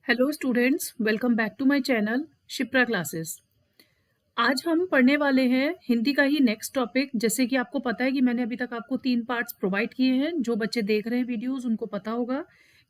Hello students, welcome back to my channel Shipra classes. आज हम पढ़ने वाले हैं हिंदी का ही नेक्स्ट टॉपिक। जैसे कि आपको पता है कि मैंने अभी तक आपको 3 पार्ट्स प्रोवाइड किए हैं। जो बच्चे देख रहे हैं वीडियोस उनको पता होगा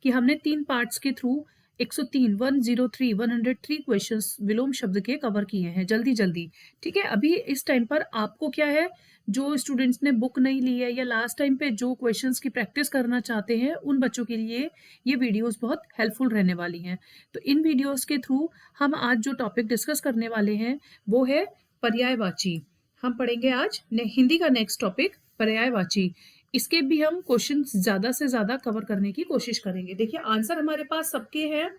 कि हमने 3 पार्ट्स के थ्रू 103 क्वेश्चंस विलोम शब्द के कवर किए हैं जल्दी जल्दी। ठीक है, अभी इस टाइम पर आपको क्या है, जो स्टूडेंट्स ने बुक नहीं ली है या लास्ट टाइम पे जो क्वेश्चंस की प्रैक्टिस करना चाहते हैं उन बच्चों के लिए ये वीडियोस बहुत हेल्पफुल रहने वाली हैं। तो इन वीडियोस के थ्रू हम आज जो टॉपिक डिस्कस करने वाले हैं वो है पर्यायवाची। हम पढ़ेंगे आज हिंदी का नेक्स्ट टॉपिक पर्यायवाची। इसके भी हम क्वेश्चन ज्यादा से ज्यादा कवर करने की कोशिश करेंगे। देखिए, आंसर हमारे पास सबके हैं।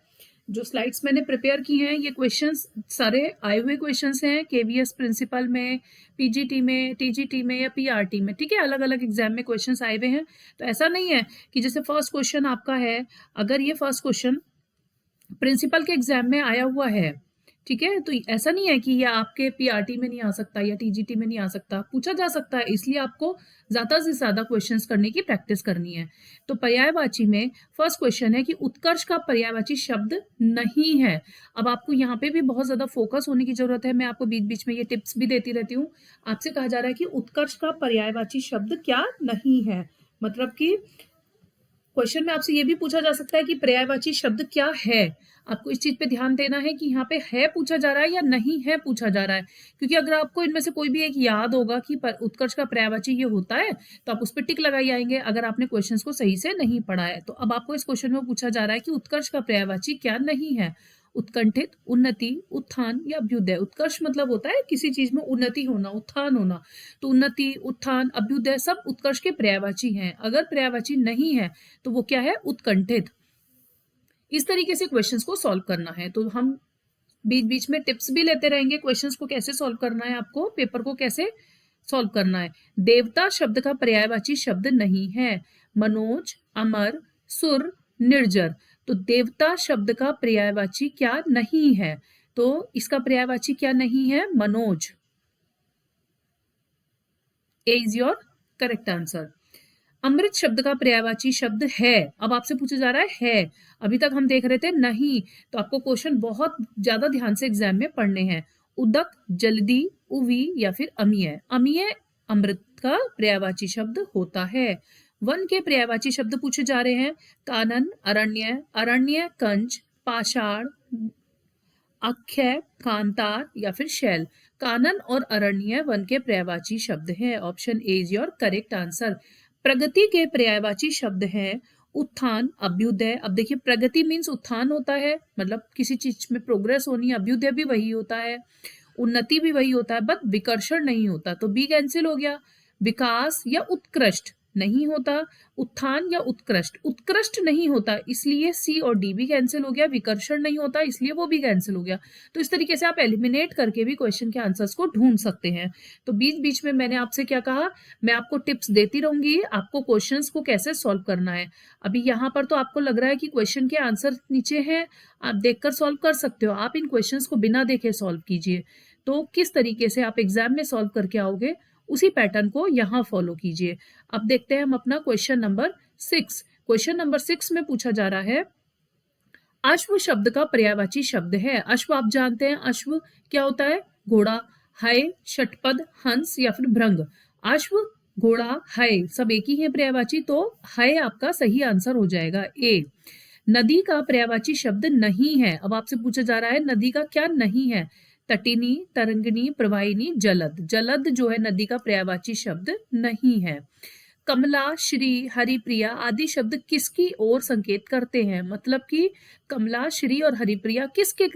जो स्लाइड्स मैंने प्रिपेयर की हैं ये क्वेश्चंस सारे आए हुए क्वेश्चंस हैं केवीएस प्रिंसिपल में, पीजीटी में, टीजीटी में या पीआरटी में। ठीक है, अलग अलग एग्जाम में क्वेश्चंस आए हुए हैं। तो ऐसा नहीं है कि जैसे फर्स्ट क्वेश्चन आपका है, अगर ये फर्स्ट क्वेश्चन प्रिंसिपल के एग्जाम में आया हुआ है, ठीक है, तो ऐसा नहीं है कि ये आपके पीआरटी में नहीं आ सकता या टीजीटी में नहीं आ सकता, पूछा जा सकता है। इसलिए आपको ज्यादा से ज्यादा क्वेश्चंस करने की प्रैक्टिस करनी है। तो पर्यायवाची में फर्स्ट क्वेश्चन है कि उत्कर्ष का पर्यायवाची शब्द नहीं है। अब आपको यहाँ पे भी बहुत ज्यादा फोकस होने की जरूरत है। मैं आपको बीच बीच में ये टिप्स भी देती रहती हूँ। आपसे कहा जा रहा है कि उत्कर्ष का पर्यायवाची शब्द क्या नहीं है, मतलब कि क्वेश्चन में आपसे ये भी पूछा जा सकता है कि पर्यायवाची शब्द क्या है। आपको इस चीज पे ध्यान देना है कि यहाँ पे है पूछा जा रहा है या नहीं है पूछा जा रहा है। क्योंकि अगर आपको इनमें से कोई भी एक याद होगा कि उत्कर्ष का पर्यायवाची ये होता है तो आप उस पर टिक लगाई आएंगे अगर आपने क्वेश्चंस को सही से नहीं पढ़ा है। तो अब आपको इस क्वेश्चन में पूछा जा रहा है कि उत्कर्ष का पर्यायवाची क्या नहीं है। उत्कंठित, उन्नति, उत्थान या अभ्युदय। उत्कर्ष मतलब होता है किसी चीज में उन्नति होना, उत्थान होना। तो उन्नति, उत्थान, अभ्युदय सब उत्कर्ष के पर्यायवाची हैं। अगर पर्यायवाची नहीं है तो वो क्या है, उत्कंठित। इस तरीके से क्वेश्चंस को सॉल्व करना है। तो हम बीच बीच में टिप्स भी लेते रहेंगे, क्वेश्चंस को कैसे सॉल्व करना है, आपको पेपर को कैसे सॉल्व करना है। देवता शब्द का पर्यायवाची शब्द नहीं है। मनोज, अमर, सुर, निर्जर। तो देवता शब्द का पर्यायवाची क्या नहीं है, तो इसका पर्यायवाची क्या नहीं है, मनोज। ए इज योर करेक्ट आंसर। अमृत शब्द का पर्यायवाची शब्द है। अब आपसे पूछा जा रहा है। अभी तक हम देख रहे थे नहीं। तो आपको क्वेश्चन बहुत ज्यादा ध्यान से एग्जाम में पढ़ने हैं। उदक, जल्दी, उवी या फिर अमीय। अमीय अमृत का पर्यायवाची शब्द होता है। वन के पर्यायवाची शब्द पूछे जा रहे हैं। कानन, अरण्य, अरण्य, कंज, पाषाण, अक्षय, कांतार या फिर शैल। कानन और अरण्य वन के पर्यायवाची शब्द हैं। Option A is your correct answer. प्रगति के पर्यायवाची शब्द हैं उत्थान, अभ्युदय। अब देखिए, प्रगति मीन्स उत्थान होता है, मतलब किसी चीज में प्रोग्रेस होनी। अभ्युदय भी वही होता है, उन्नति भी वही होता है, बट विकर्षण नहीं होता। तो बी कैंसिल हो गया। विकास या उत्कृष्ट नहीं होता। उत्थान या उत्कृष्ट, उत्कृष्ट नहीं होता, इसलिए सी और डी भी कैंसिल हो गया। विकर्षण नहीं होता इसलिए वो भी कैंसिल हो गया। तो इस तरीके से आप एलिमिनेट करके भी क्वेश्चन के आंसर्स को ढूंढ सकते हैं। तो बीच बीच में मैंने आपसे क्या कहा, मैं आपको टिप्स देती रहूंगी आपको क्वेश्चंस को कैसे सॉल्व करना है। अभी यहाँ पर तो आपको लग रहा है कि क्वेश्चन के आंसर नीचे हैं, आप देखकर सॉल्व कर सकते हो। आप इन क्वेश्चंस को बिना देखे सॉल्व कीजिए। तो किस तरीके से आप एग्जाम में सॉल्व करके आओगे उसी पैटर्न को यहाँ फॉलो कीजिए। अब देखते हैं हम अपना क्वेश्चन नंबर 6। क्वेश्चन नंबर 6 में पूछा जा रहा है अश्व शब्द का पर्यायवाची शब्द है। अश्व आप जानते हैं, अश्व क्या होता है, घोड़ा। हय, षटपद, हंस या फिर भृंग। अश्व, घोड़ा, हय सब एक ही है पर्यायवाची, तो हय आपका सही आंसर हो जाएगा, ए। नदी का पर्यायवाची शब्द नहीं है। अब आपसे पूछा जा रहा है नदी का क्या नहीं है। तटिनी, तरंगिणी, प्रवाहिनी, जलद। जलद जो है नदी का पर्यायवाची शब्द नहीं है। कमला, श्री, हरिप्रिया आदि शब्द किसकी ओर संकेत करते हैं, मतलब कि कमला, श्री और हरिप्रिया किसके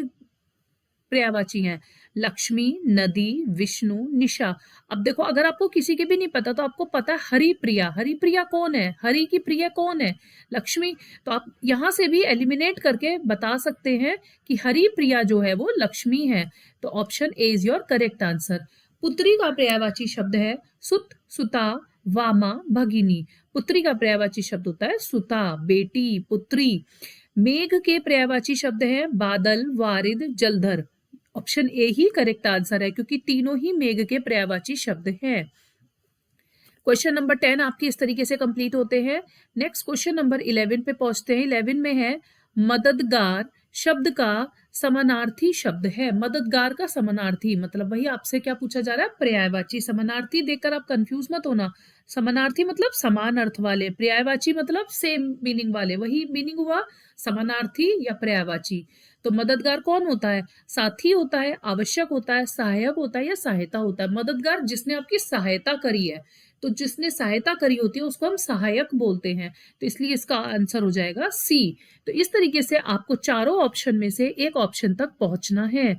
पर्यायवाची हैं। लक्ष्मी, नदी, विष्णु, निशा। अब देखो, अगर आपको किसी के भी नहीं पता तो आपको पता है हरिप्रिया। हरिप्रिया कौन है, हरि की प्रिय कौन है, लक्ष्मी। तो आप यहां से भी एलिमिनेट करके बता सकते हैं कि हरिप्रिया जो है वो लक्ष्मी है। तो option A is your correct answer. पुत्री का पर्यायवाची शब्द है सुत, सुता, वामा, भगिनी। पुत्री का पर्यायवाची शब्द होता है सुता, बेटी, पुत्री। मेघ के पर्यायवाची शब्द है बादल, वारिद, जलधर। ऑप्शन ए ही करेक्ट आंसर है क्योंकि तीनों ही मेघ के पर्यायवाची शब्द हैं। क्वेश्चन नंबर 10 आपकी इस तरीके से कंप्लीट होते हैं। नेक्स्ट क्वेश्चन नंबर 11 पे पहुंचते हैं। 11 में है मददगार शब्द का समानार्थी शब्द है। मददगार का समानार्थी मतलब वही आपसे क्या पूछा जा रहा है, पर्यायवाची। समानार्थी देखकर आप कंफ्यूज मत होना। समानार्थी मतलब समान अर्थ वाले, पर्यायवाची मतलब सेम मीनिंग वाले, वही मीनिंग हुआ समानार्थी या पर्यायवाची। तो मददगार कौन होता है, साथी होता है, आवश्यक होता है, सहायक होता है या सहायता होता है। मददगार जिसने आपकी सहायता करी है, तो जिसने सहायता करी होती है उसको हम सहायक बोलते हैं। तो इसलिए इसका आंसर हो जाएगा सी। तो इस तरीके से आपको चारों ऑप्शन में से एक ऑप्शन तक पहुंचना है।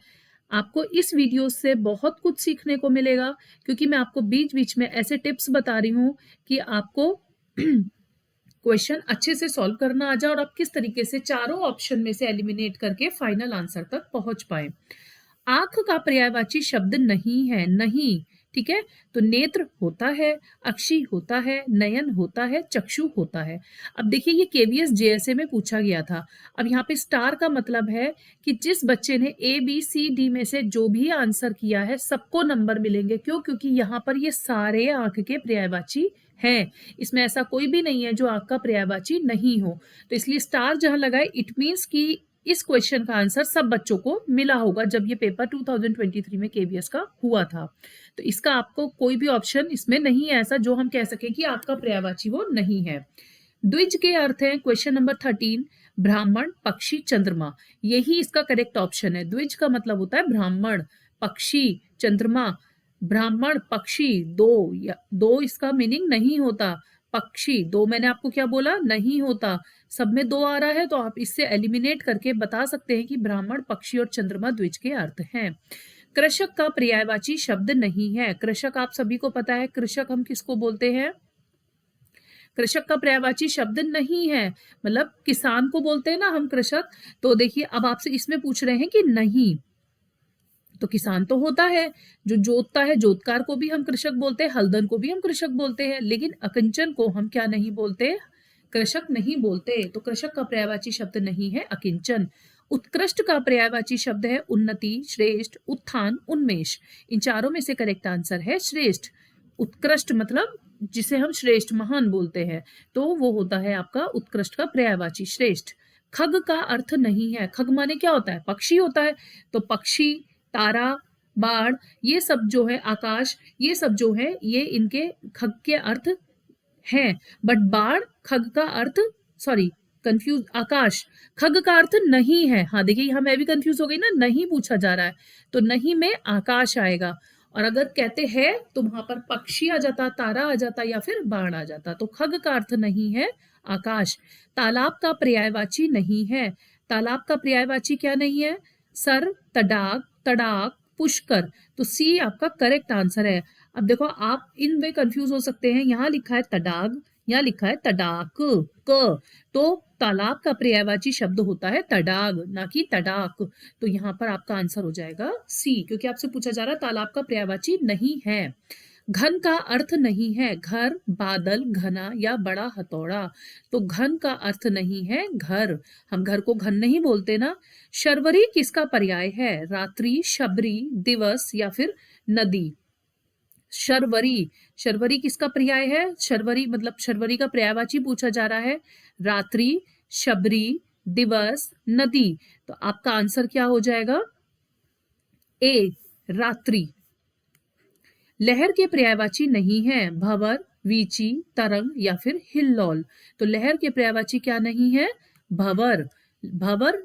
आपको इस वीडियो से बहुत कुछ सीखने को मिलेगा, क्योंकि मैं आपको बीच बीच में ऐसे टिप्स बता रही हूँ कि आपको क्वेश्चन अच्छे से सॉल्व करना आ जाए और आप किस तरीके से चारों ऑप्शन में से एलिमिनेट करके फाइनल आंसर तक पहुंच पाए। आंख का पर्यायवाची शब्द नहीं है, नहीं। ठीक है, तो नेत्र होता है, अक्षी होता है, नयन होता है, चक्षु होता है। अब देखिए ये केवीएस जेएसए में पूछा गया था। अब यहाँ पे स्टार का मतलब है कि जिस बच्चे ने ए बी सी डी में से जो भी आंसर किया है सबको नंबर मिलेंगे। क्यों? क्योंकि यहाँ पर ये सारे आंख के पर्यायवाची हैं, इसमें ऐसा कोई भी नहीं है जो आंख का पर्यायवाची नहीं हो। तो इसलिए स्टार जहां लगाए इट मीन्स कि इस क्वेश्चन का आंसर सब बच्चों को मिला होगा जब ये पेपर 2023 में केवीएस का हुआ था। तो इसका आपको कोई भी ऑप्शन इसमें नहीं है ऐसा जो हम कह सके कि आपका पर्यायवाची वो नहीं है। द्विज के अर्थ है क्वेश्चन नंबर 13, ब्राह्मण, पक्षी, चंद्रमा। यही इसका करेक्ट ऑप्शन है। द्विज का मतलब होता है ब्राह्मण, पक्षी, चंद्रमा। ब्राह्मण, पक्षी दो इसका मीनिंग नहीं होता। पक्षी दो मैंने आपको क्या बोला, नहीं होता। सब में दो आ रहा है तो आप इससे एलिमिनेट करके बता सकते हैं कि ब्राह्मण, पक्षी और चंद्रमा द्विज के अर्थ हैं। कृषक का पर्यायवाची शब्द नहीं है। कृषक आप सभी को पता है, कृषक हम किसको बोलते हैं, कृषक का पर्यायवाची शब्द नहीं है, मतलब किसान को बोलते हैं ना हम कृषक। तो देखिए अब आपसे इसमें पूछ रहे हैं कि नहीं, तो किसान तो होता है, जो जोतता है जोतकार को भी हम कृषक बोलते हैं, हल्दन को भी हम कृषक बोलते हैं, लेकिन अकिंचन को हम क्या नहीं बोलते, कृषक नहीं बोलते। तो कृषक का पर्यायवाची शब्द नहीं है अकिंचन। उत्कृष्ट का पर्यायवाची शब्द है उन्नति, श्रेष्ठ, उत्थान, उन्मेष। इन चारों में से करेक्ट आंसर है श्रेष्ठ। उत्कृष्ट मतलब जिसे हम श्रेष्ठ, महान बोलते हैं, तो वो होता है आपका उत्कृष्ट का पर्यायवाची श्रेष्ठ। खग का अर्थ नहीं है। खग माने क्या होता है, पक्षी होता है। तो पक्षी, तारा, बाण, ये सब जो है, आकाश, ये सब जो है ये इनके खग के अर्थ हैं। बट बाण खग का अर्थ, सॉरी कंफ्यूज, आकाश खग का अर्थ नहीं है। हाँ देखिए यहाँ मैं भी कंफ्यूज हो गई ना, नहीं पूछा जा रहा है तो नहीं में आकाश आएगा, और अगर कहते हैं तो वहां पर पक्षी आ जाता, तारा आ जाता या फिर बाण आ जाता। तो खग का अर्थ नहीं है आकाश। तालाब का पर्यायवाची नहीं है। तालाब का पर्यायवाची क्या नहीं है, सर, तडाग, तड़ाक, पुष्कर। तो सी आपका करेक्ट आंसर है। अब देखो आप इनमें कंफ्यूज हो सकते हैं, यहाँ लिखा है तडाग, यहाँ लिखा है तडाक क, तो तालाब का पर्यायवाची शब्द होता है तडाग, ना कि तडाक। तो यहाँ पर आपका आंसर हो जाएगा सी, क्योंकि आपसे पूछा जा रहा है तालाब का पर्यायवाची नहीं है। घन का अर्थ नहीं है घर, बादल, घना या बड़ा हथौड़ा। तो घन का अर्थ नहीं है घर, हम घर को घन नहीं बोलते ना। शर्वरी किसका पर्याय है, रात्रि, शबरी, दिवस या फिर नदी। शर्वरी, शर्वरी किसका पर्याय है, शर्वरी मतलब शर्वरी का पर्यायवाची पूछा जा रहा है। रात्रि, शबरी, दिवस, नदी। तो आपका आंसर क्या हो जाएगा, ए, रात्रि। लहर के पर्यायवाची नहीं है, भंवर, वीची, तरंग या फिर हिल्लोल। तो लहर के पर्यायवाची क्या नहीं है, भंवर। भंवर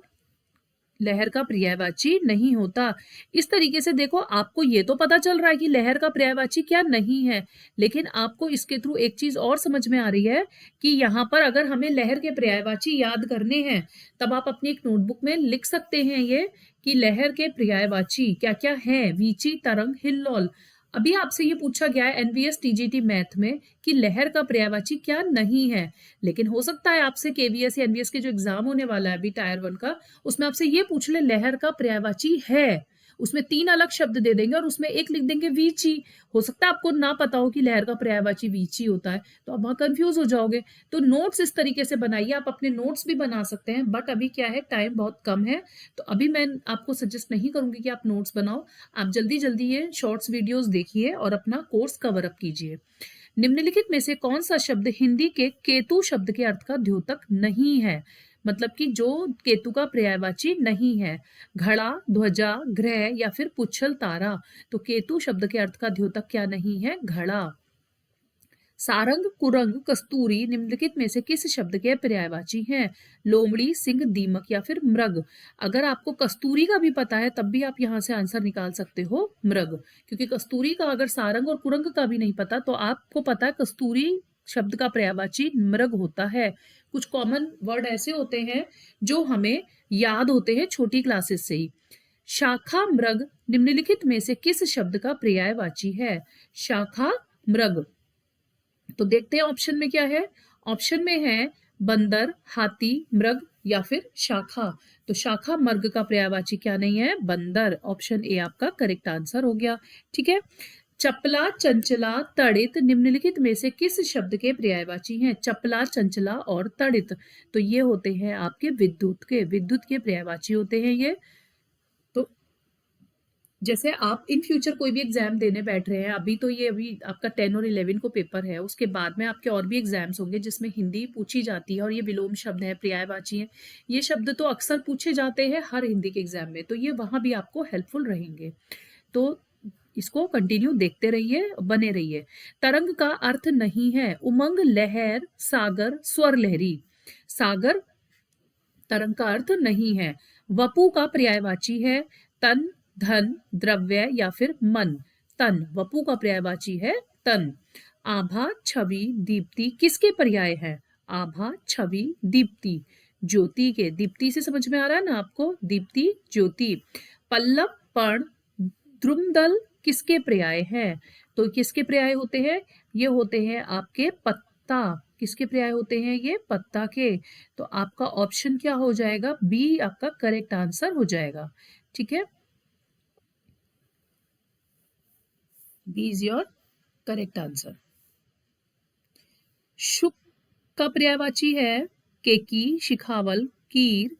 लहर का पर्यायवाची नहीं होता। इस तरीके से देखो आपको ये तो पता चल रहा है कि लहर का पर्यायवाची क्या नहीं है, लेकिन आपको इसके थ्रू एक चीज और समझ में आ रही है कि यहाँ पर अगर हमें लहर के पर्यायवाची याद करने हैं तब आप अपनी एक नोटबुक में लिख सकते हैं ये कि लहर के पर्यायवाची क्या क्या है, वीची, तरंग, हिल्लोल। अभी आपसे ये पूछा गया है एनवीएस टीजीटी मैथ में कि लहर का पर्यायवाची क्या नहीं है, लेकिन हो सकता है आपसे केवीएस या एनवीएस के जो एग्जाम होने वाला है अभी टायर 1 का, उसमें आपसे ये पूछ ले लहर का पर्यायवाची है, उसमें 3 अलग शब्द दे देंगे और उसमें एक लिख देंगे वीची। हो सकता है आपको ना पता हो कि लहर का पर्यायवाची वीची होता है, तो आप वहां कंफ्यूज हो जाओगे। तो नोट्स इस तरीके से बनाइए, आप अपने नोट्स भी बना सकते हैं, बट अभी क्या है टाइम बहुत कम है, तो अभी मैं आपको सजेस्ट नहीं करूंगी कि आप नोट्स बनाओ। आप जल्दी जल्दी ये शॉर्ट्स वीडियोस देखिए और अपना कोर्स कवर अप कीजिए। निम्नलिखित में से कौन सा शब्द हिंदी के केतु शब्द के अर्थ का द्योतक नहीं है, मतलब कि जो केतु का पर्यायवाची नहीं है। घड़ा, ध्वजा, ग्रह या फिर पुच्छल तारा। तो केतु शब्द के अर्थ का द्योतक क्या नहीं है? घड़ा। सारंग, कुरंग, कस्तूरी निम्नलिखित में से किस शब्द के पर्यायवाची हैं? लोमड़ी, सिंह, दीमक या फिर मृग। अगर आपको कस्तूरी का भी पता है तब भी आप यहाँ से आंसर निकाल सकते हो मृग, क्योंकि कस्तूरी का अगर सारंग और कुरंग का भी नहीं पता तो आपको पता है कस्तूरी शब्द का पर्यायवाची मृग होता है। कुछ कॉमन वर्ड ऐसे होते हैं जो हमें याद होते हैं छोटी क्लासेस से ही। शाखा मृग निम्नलिखित में से किस शब्द का पर्यायवाची है? शाखा मृग। तो देखते हैं ऑप्शन में क्या है। ऑप्शन में है बंदर, हाथी, मृग या फिर शाखा। तो शाखा मृग का पर्यायवाची क्या नहीं है? बंदर। ऑप्शन ए आपका करेक्ट आंसर हो गया। ठीक है। चपला, चंचला, तड़ित निम्नलिखित में से किस शब्द के पर्यायवाची हैं? चपला, चंचला और तड़ित। तो ये होते हैं आपके विद्युत के पर्यायवाची होते हैं ये। तो जैसे आप इन फ्यूचर कोई भी एग्जाम देने बैठ रहे हैं, अभी आपका 10 और 11 को पेपर है, उसके बाद में आपके और भी एग्जाम्स होंगे जिसमें हिंदी पूछी जाती है और ये विलोम शब्द है, पर्यायवाची है। ये शब्द तो अक्सर पूछे जाते हैं हर हिंदी के एग्जाम में, तो ये वहां भी आपको हेल्पफुल रहेंगे। तो इसको कंटिन्यू देखते रहिए, बने रहिए। तरंग का अर्थ नहीं है उमंग, लहर, सागर, स्वर लहरी। सागर तरंग का अर्थ नहीं है। वपु का पर्यायवाची है तन, धन, द्रव्य या फिर मन। तन, वपु का पर्यायवाची है तन। आभा, छवि, दीप्ति किसके पर्याय है? आभा, छवि, दीप्ति ज्योति के। दीप्ति से समझ में आ रहा है ना आपको? दीप्ति, ज्योति। पल्लव, पर्ण, द्रुमदल किसके पर्याय है? तो किसके पर्याय होते हैं? ये होते हैं आपके पत्ता। किसके पर्याय होते हैं? ये पत्ता के। तो आपका ऑप्शन क्या हो जाएगा? बी आपका करेक्ट आंसर हो जाएगा। ठीक है, B is your correct answer. शुक का पर्यायवाची है केकी, शिखावल, कीर,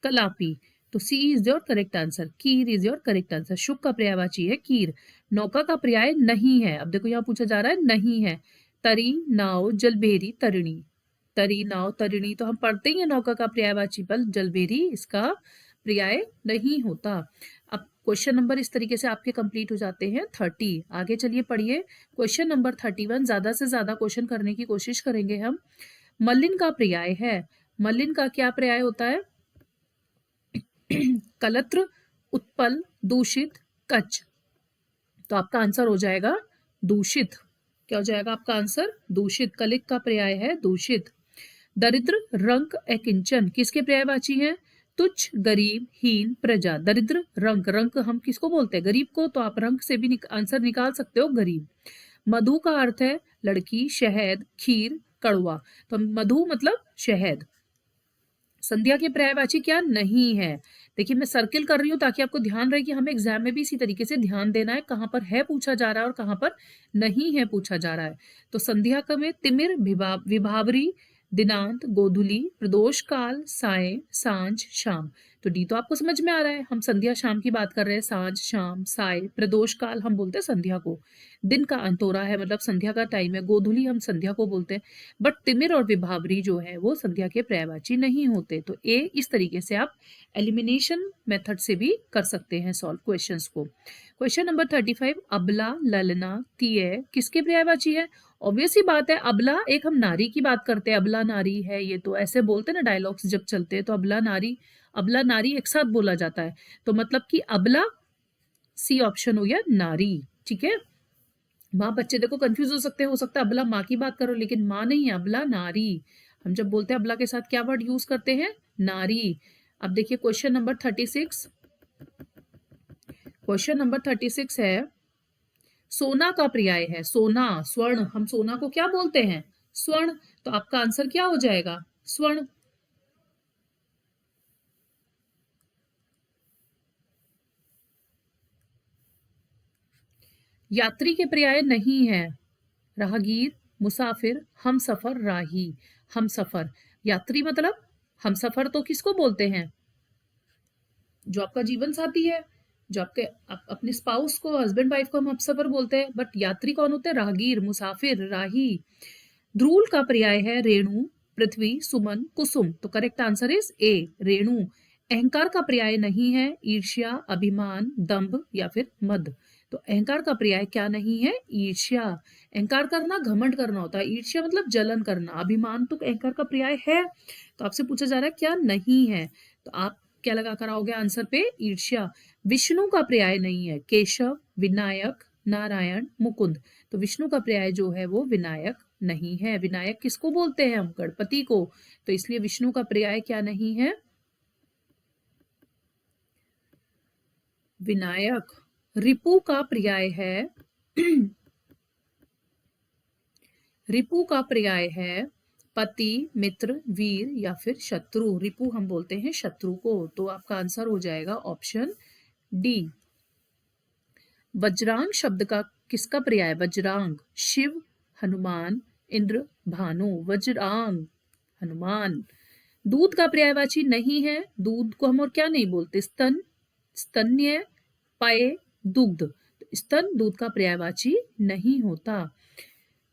कलापी। तो C is your correct answer. कीर इज योर करेक्ट आंसर। शुक का पर्यायवाची है कीर। नौका का पर्याय नहीं है। अब देखो यहाँ पूछा जा रहा है नहीं है। तरी, नाव, जलबेरी, तरिणी। तरी, नाव, तरिणी तो हम पढ़ते ही है नौका का पर्यायवाची, बल जलबेरी इसका पर्याय नहीं होता। अब क्वेश्चन नंबर इस तरीके से आपके कंप्लीट हो जाते हैं 30। आगे चलिए पढ़िए क्वेश्चन नंबर 31। ज्यादा से ज्यादा क्वेश्चन करने की कोशिश करेंगे हम। मलिन का पर्याय है। मलिन का क्या पर्याय होता है? कलत्र, उत्पल, दूषित, कच। तो आपका आंसर हो जाएगा दूषित। क्या हो जाएगा आपका आंसर? दूषित। कलिक का पर्याय है दूषित। दरिद्र, रंक, अकिंचन किसके पर्यायवाची हैं? तुच्छ, गरीब, हीन, प्रजा। दरिद्र, रंक। रंक हम किसको बोलते हैं? गरीब को। तो आप रंक से भी आंसर निकाल सकते हो गरीब। मधु का अर्थ है लड़की, शहद, खीर, कड़वा। तो मधु मतलब शहद। संध्या के पर्यायवाची क्या नहीं है? देखिए मैं सर्किल कर रही हूं ताकि आपको ध्यान रहे कि हमें एग्जाम में भी इसी तरीके से ध्यान देना है, कहां पर है पूछा जा रहा है और कहां पर नहीं है पूछा जा रहा है। तो संध्या का में तिमिर, विभावरी, दिनांत, गोधुली, प्रदोष काल, साय, सांझ, शाम। तो डी तो आपको समझ में आ रहा है, हम संध्या शाम की बात कर रहे हैं। सांझ, शाम, साय, प्रदोष काल हम बोलते हैं संध्या को, दिन का अंत हो रहा है मतलब संध्या का टाइम है। गोधुली हम संध्या को बोलते हैं। बट तिमिर और विभावरी जो है वो संध्या के पर्यायवाची नहीं होते। तो ए इस तरीके से आप एलिमिनेशन मेथड से भी कर सकते हैं सॉल्व क्वेश्चंस को। Question number 35। अबला, ललना, तिय किसके पर्यायवाची है? ऑब्वियस ही बात है, अबला एक हम नारी की बात करते हैं, अबला नारी है, ये तो ऐसे बोलते हैं ना डायलॉग्स जब चलते हैं, तो अबला नारी एक साथ बोला जाता है। तो मतलब कि अबला सी ऑप्शन हो गया नारी। ठीक है, माँ बच्चे देखो कंफ्यूज हो सकता है अबला माँ की बात करो, लेकिन माँ नहीं है, अबला नारी। हम जब बोलते हैं अबला के साथ क्या वर्ड यूज करते हैं? नारी। अब देखिए क्वेश्चन नंबर 36। क्वेश्चन नंबर 36 है सोना का पर्याय है। सोना, स्वर्ण। हम सोना को क्या बोलते हैं? स्वर्ण। तो आपका आंसर क्या हो जाएगा? स्वर्ण। यात्री के पर्याय नहीं है। राहगीर, मुसाफिर, हम सफर, राही। हम सफर। यात्री मतलब हम सफर तो किसको बोलते हैं? जो आपका जीवन साथी है, जो आपके अपने स्पाउस को, हस्बैंड वाइफ को हम हमसफर बोलते हैं। बट यात्री कौन होते हैं? राहगीर, मुसाफिर, राही। ध्रूल का पर्याय है रेणु, पृथ्वी, सुमन, कुसुम। तो correct answer is a, Renu. अहंकार का पर्याय नहीं है ईर्ष्या, अभिमान, दंभ या फिर मद। तो अहंकार का पर्याय क्या नहीं है? ईर्ष्या। अहंकार करना घमंड करना होता है, ईर्ष्या मतलब जलन करना। अभिमान तो अहंकार का पर्याय है। तो आपसे पूछा जा रहा है क्या नहीं है, तो आप क्या लगा कर आओगे आंसर पे? ईर्ष्या। विष्णु का पर्याय नहीं है केशव, विनायक, नारायण, मुकुंद। तो विष्णु का पर्याय जो है वो विनायक नहीं है। विनायक किसको बोलते हैं हम? गणपति को। तो इसलिए विष्णु का पर्याय क्या नहीं है? विनायक। रिपु का पर्याय है रिपु का पर्याय है पति, मित्र, वीर या फिर शत्रु। रिपु हम बोलते हैं शत्रु को। तो आपका आंसर हो जाएगा ऑप्शन डी। वज्रांग शब्द का किसका पर्याय? वज्रांग। शिव, हनुमान, इंद्र, भानु। वज्रांग हनुमान। दूध का पर्यायवाची नहीं है। दूध को हम और क्या नहीं बोलते? स्तन, स्तन्य, पेय, दुग्ध। तो स्तन दूध का पर्यायवाची नहीं होता।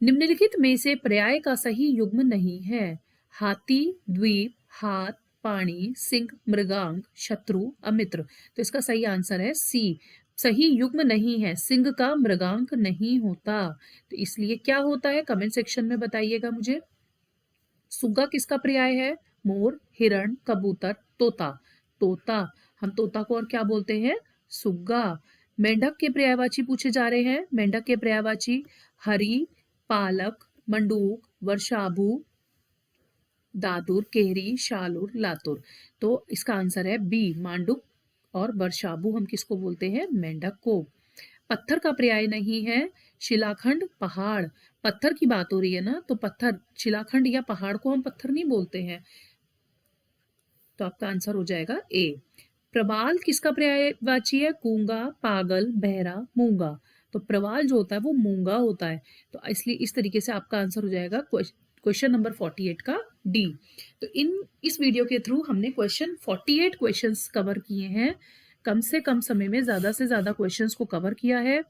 निम्नलिखित में से पर्याय का सही युग्म नहीं है। हाथी, द्वीप, हाथ, पानी, सिंह, मृगांक, शत्रु, अमित्र। तो इसका सही आंसर है सी, सही युग्म नहीं है। सिंह का मृगांक नहीं होता। तो इसलिए क्या होता है कमेंट सेक्शन में बताइएगा मुझे। सुग्गा किसका पर्याय है? मोर, हिरण, कबूतर, तोता। तोता। हम तोता को और क्या बोलते हैं? सुग्गा। मेंढक के पर्यायवाची पूछे जा रहे हैं। मेंढक के पर्यायवाची हरी, पालक, मंडूक, वर्षाभु, दादुर, केहरी, शालुर, लातुर। तो इसका आंसर है बी, मांडुक और वर्षाभु। हम किसको बोलते हैं? मेंढक को। पत्थर का पर्याय नहीं है शिलाखंड, पहाड़। पत्थर की बात हो रही है ना, तो पत्थर, शिलाखंड या पहाड़ को हम पत्थर नहीं बोलते हैं। तो आपका आंसर हो जाएगा ए। प्रवाल किसका पर्यायवाची है? गूंगा, पागल, बहरा, मूंगा। तो प्रवाल जो होता है वो मूंगा होता है। तो इसलिए इस तरीके से आपका आंसर हो जाएगा क्वेश्चन नंबर 48 का डी। तो इस वीडियो के थ्रू हमने 48 क्वेश्चंस कवर किए हैं। कम से कम समय में ज्यादा से ज्यादा क्वेश्चंस को कवर किया है।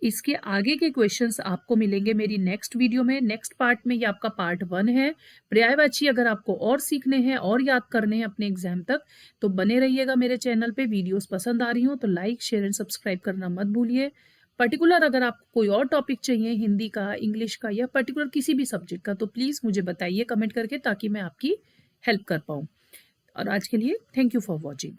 इसके आगे के क्वेश्चंस आपको मिलेंगे मेरी नेक्स्ट वीडियो में, नेक्स्ट पार्ट में। ये आपका पार्ट 1 है। पर्यायवाची अगर आपको और सीखने हैं और याद करने हैं अपने एग्जाम तक, तो बने रहिएगा मेरे चैनल पे। वीडियोस पसंद आ रही हो तो लाइक, शेयर एंड सब्सक्राइब करना मत भूलिए। पर्टिकुलर अगर आपको कोई और टॉपिक चाहिए, हिंदी का, इंग्लिश का या पर्टिकुलर किसी भी सब्जेक्ट का, तो प्लीज़ मुझे बताइए कमेंट करके, ताकि मैं आपकी हेल्प कर पाऊँ। और आज के लिए थैंक यू फॉर वॉचिंग।